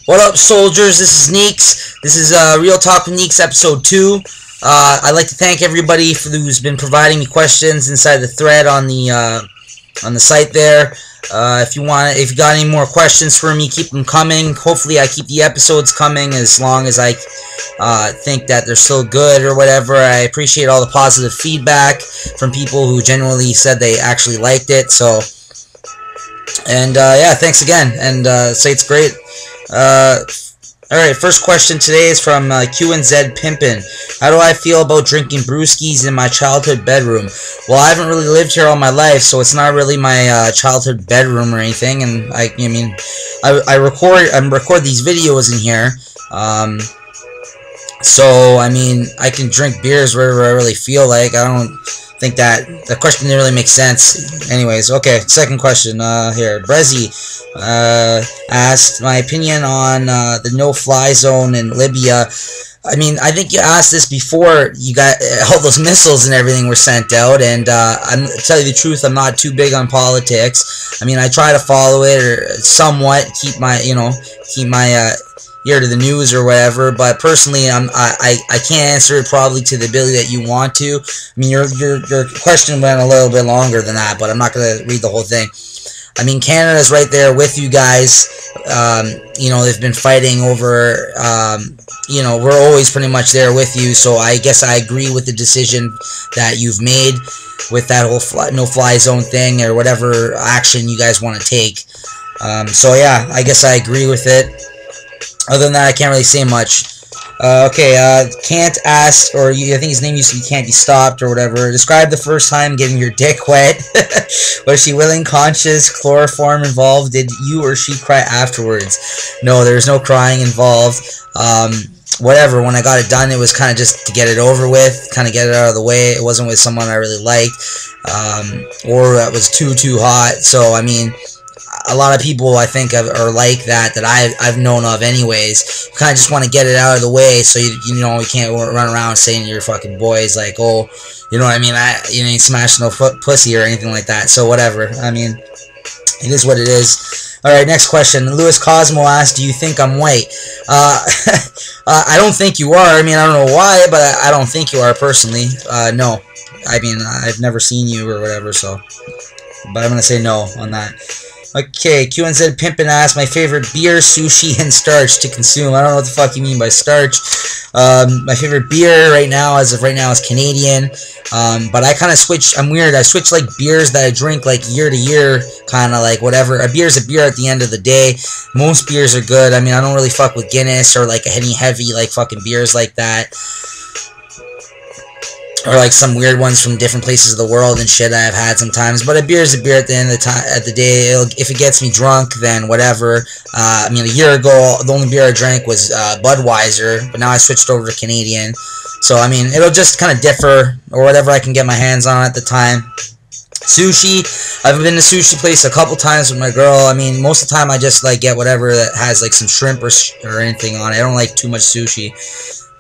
What up, soldiers? This is Neeks. This is Real Talk with Neeks, episode 2. I'd like to thank everybody who's been providing me questions inside the thread on the site there. If you got any more questions for me, keep them coming. Hopefully, I keep the episodes coming as long as I think that they're still good or whatever. I appreciate all the positive feedback from people who genuinely said they actually liked it. So, and yeah, thanks again, and say it's great. Alright, first question today is from QNZ Pimpin. How do I feel about drinking brewskis in my childhood bedroom? Well, I haven't really lived here all my life, so it's not really my childhood bedroom or anything, and I record these videos in here, so, I mean, I can drink beers wherever I really feel like. I don't think that the question didn't really make sense. Anyways, okay, second question here. Brezzy asked my opinion on the no-fly zone in Libya. I mean, I think you asked this before you got all those missiles and everything were sent out, and to tell you the truth, I'm not too big on politics. I mean, I try to follow it or somewhat, keep my ear to the news or whatever, but personally, I can't answer it probably to the ability that you want to. I mean, your question went a little bit longer than that, but I'm not going to read the whole thing. I mean, Canada's right there with you guys. They've been fighting over, we're always pretty much there with you, so I guess I agree with the decision that you've made with that whole no-fly zone thing or whatever action you guys want to take. So yeah, I guess I agree with it. Other than that, I can't really say much. Can't ask, or I think his name used to be Can't Be Stopped, or whatever. Describe the first time getting your dick wet. Was she willing, conscious, chloroform involved? Did you or she cry afterwards? No, there was no crying involved. Whatever, when I got it done, it was kind of just to get it over with, kind of get it out of the way. It wasn't with someone I really liked, or that was too hot. So, I mean, a lot of people I think are like that I've known of anyways. You kind of just want to get it out of the way, so you can't run around saying to your fucking boys like, oh, you know what I mean, you ain't smashing no pussy or anything like that. So whatever. I mean, it is what it is. All right, next question. Louis Cosmo asked, "Do you think I'm white?" I don't think you are. I mean, I don't know why, but I don't think you are personally. No. I mean, I've never seen you or whatever, so. But I'm gonna say no on that. Okay, QNZ Pimpin' asked my favorite beer, sushi, and starch to consume. I don't know what the fuck you mean by starch. My favorite beer as of right now, is Canadian. But I kind of switch. I'm weird. I switch like beers that I drink like year to year, kind of like whatever. A beer's a beer at the end of the day. Most beers are good. I mean, I don't really fuck with Guinness or like any heavy like fucking beers like that. Or like some weird ones from different places of the world and shit I've had sometimes. But a beer is a beer at the end of the day. If it gets me drunk, then whatever. I mean, a year ago, the only beer I drank was Budweiser, but now I switched over to Canadian. So, I mean, it'll just kind of differ, or whatever I can get my hands on at the time. Sushi, I've been to sushi place a couple times with my girl. I mean, most of the time I just like get whatever that has like some shrimp or anything on it. I don't like too much sushi.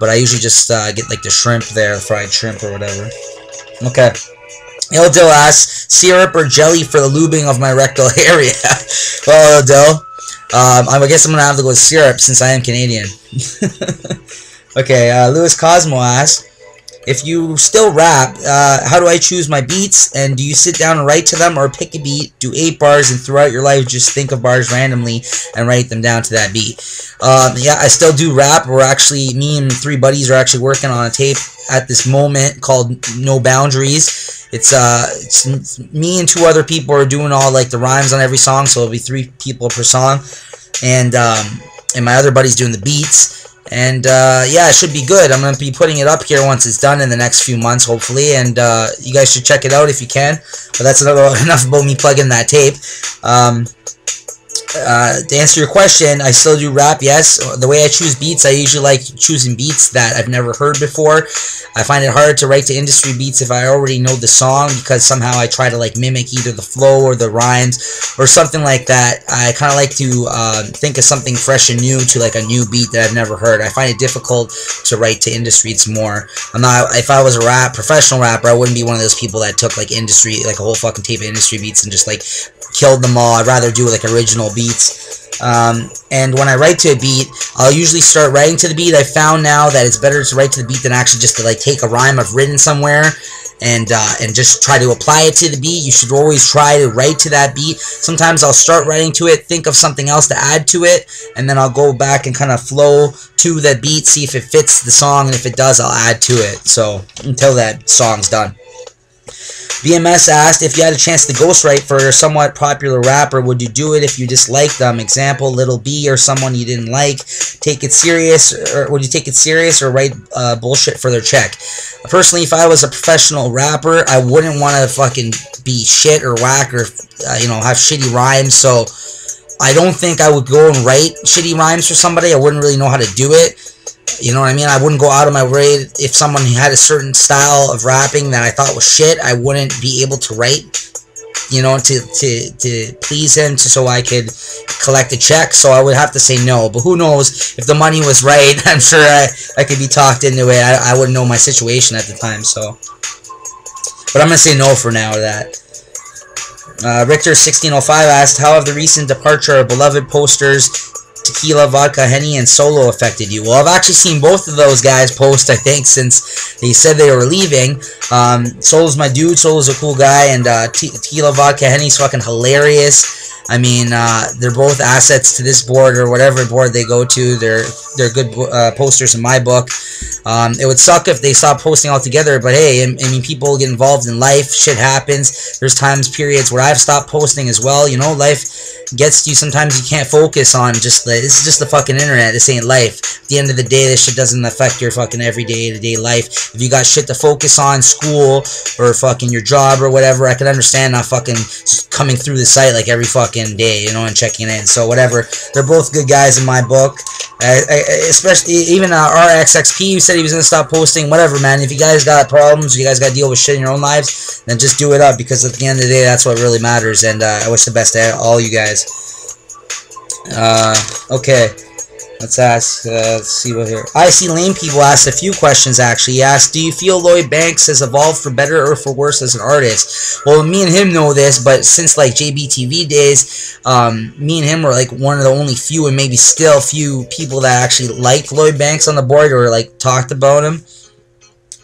But I usually just get like the shrimp there, the fried shrimp or whatever. Okay. Ildil asks, syrup or jelly for the lubing of my rectal area? Well, Ildil, I guess I'm going to have to go with syrup since I am Canadian. Okay, Louis Cosmo asks, if you still rap, how do I choose my beats? And do you sit down and write to them or pick a beat, do 8 bars, and throughout your life just think of bars randomly and write them down to that beat? Yeah, I still do rap. Me and 3 buddies are actually working on a tape at this moment called No Boundaries. It's me and 2 other people are doing all like the rhymes on every song, so it'll be 3 people per song. And my other buddy's doing the beats. And, yeah, it should be good. I'm going to be putting it up here once it's done in the next few months, hopefully. And, you guys should check it out if you can. But that's enough about me plugging that tape. To answer your question, I still do rap, yes. The way I choose beats, I usually like choosing beats that I've never heard before. I find it hard to write to industry beats if I already know the song, because somehow I try to like mimic either the flow or the rhymes or something like that. I kind of like to think of something fresh and new to like a new beat that I've never heard. I find it difficult to write to industry. It's more, if I was a professional rapper, I wouldn't be one of those people that took like industry, like a whole fucking tape of industry beats and just like killed them all. I'd rather do like original beats. And when I write to a beat, I'll usually start writing to the beat. I found now that it's better to write to the beat than actually just to like take a rhyme I've written somewhere and just try to apply it to the beat. You should always try to write to that beat. Sometimes I'll start writing to it, think of something else to add to it, and then I'll go back and kind of flow to the beat, see if it fits the song, and if it does, I'll add to it. So until that song's done. BMS asked, if you had a chance to ghostwrite for a somewhat popular rapper, would you do it if you disliked them? Example, Little B or someone you didn't like. Take it serious, or would you take it serious or write bullshit for their check? Personally, if I was a professional rapper, I wouldn't want to fucking be shit or whack or have shitty rhymes. So I don't think I would go and write shitty rhymes for somebody. I wouldn't really know how to do it. You know what I mean? I wouldn't go out of my way. If someone had a certain style of rapping that I thought was shit, I wouldn't be able to write, to please him, so I could collect a check. So I would have to say no. But who knows? If the money was right, I'm sure I could be talked into it. I wouldn't know my situation at the time. So, but I'm going to say no for now to that. Richter1605 asked, how have the recent departure of beloved posters Tequila, Vodka, Henny, and Solo affected you? Well, I've actually seen both of those guys post, I think, since they said they were leaving. Solo's my dude. Solo's a cool guy, and Tequila, Vodka, Henny's fucking hilarious. I mean, they're both assets to this board or whatever board they go to. They're good posters in my book. It would suck if they stopped posting altogether, but hey, I mean, people get involved in life. Shit happens. There's periods where I've stopped posting as well. You know, life gets to you. Sometimes you can't focus on this is just the fucking internet. This ain't life. At the end of the day, this shit doesn't affect your fucking everyday life. If you got shit to focus on, school or fucking your job or whatever, I can understand not fucking coming through the site like every fucking day, and checking in. So whatever. They're both good guys in my book. Especially even RXXP, who said he was gonna stop posting. Whatever, man. If you guys got problems, you guys got to deal with shit in your own lives, then just do it up, because at the end of the day, that's what really matters. And I wish the best to all you guys. Okay, let's ask. Let's see what here. I see lame people asked a few questions. Actually, he asked, do you feel Lloyd Banks has evolved for better or for worse as an artist? Well, me and him know this, but since like JBTV days, me and him were like one of the only few, and maybe still few people that actually liked Lloyd Banks on the board or like talked about him.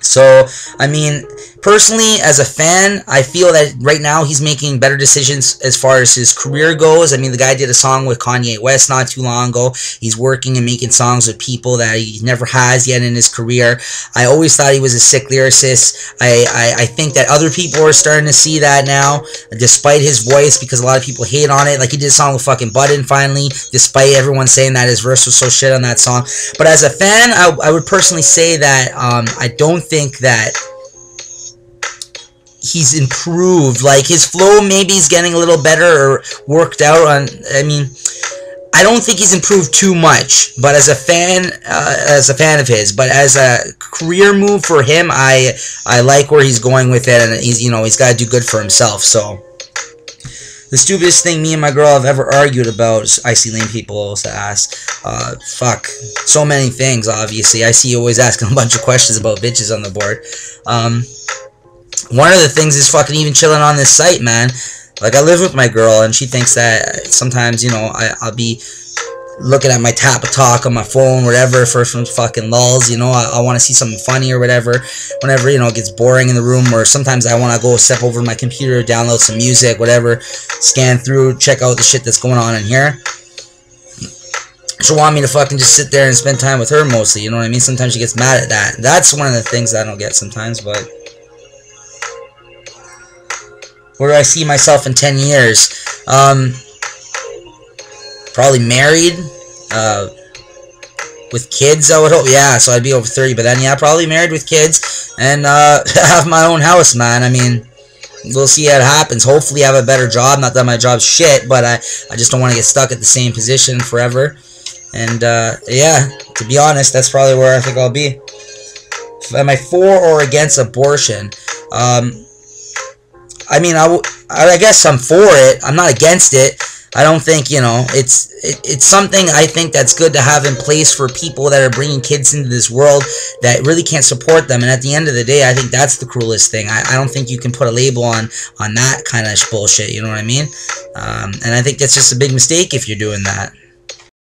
So, I mean, personally, as a fan, I feel that right now he's making better decisions as far as his career goes. I mean, the guy did a song with Kanye West not too long ago. He's working and making songs with people that he never has yet in his career. I always thought he was a sick lyricist. I think that other people are starting to see that now, despite his voice, because a lot of people hate on it. Like, he did a song with fucking Budden finally, despite everyone saying that his verse was so shit on that song. But as a fan, I would personally say that I don't think that he's improved. Like, his flow maybe is getting a little better or worked out on. I mean, I don't think he's improved too much, but as a fan of his, but as a career move for him, I like where he's going with it, and he's got to do good for himself. So, the stupidest thing me and my girl have ever argued about is, I see lame people also ask, fuck, so many things, obviously. I see you always asking a bunch of questions about bitches on the board. One of the things is fucking even chilling on this site, man. Like, I live with my girl, and she thinks that sometimes, I'll be looking at my tap of talk on my phone, whatever, for some fucking lulls, I want to see something funny or whatever, whenever, it gets boring in the room, or sometimes I want to go step over my computer, download some music, whatever, scan through, check out the shit that's going on in here. She'll want me to fucking just sit there and spend time with her mostly, you know what I mean? Sometimes she gets mad at that. That's one of the things I don't get sometimes, but where do I see myself in 10 years? Probably married, with kids, I would hope. Yeah, so I'd be over 30, but then, yeah, probably married with kids, and have my own house, man. I mean, we'll see how it happens. Hopefully I have a better job. Not that my job's shit, but I just don't want to get stuck at the same position forever. And, yeah, to be honest, that's probably where I think I'll be. Am I for or against abortion? I mean, I guess I'm for it. I'm not against it. I don't think, you know, it's something I think that's good to have in place for people that are bringing kids into this world that really can't support them. And at the end of the day, I think that's the cruelest thing. I don't think you can put a label on that kind of bullshit. You know what I mean? And I think that's just a big mistake if you're doing that.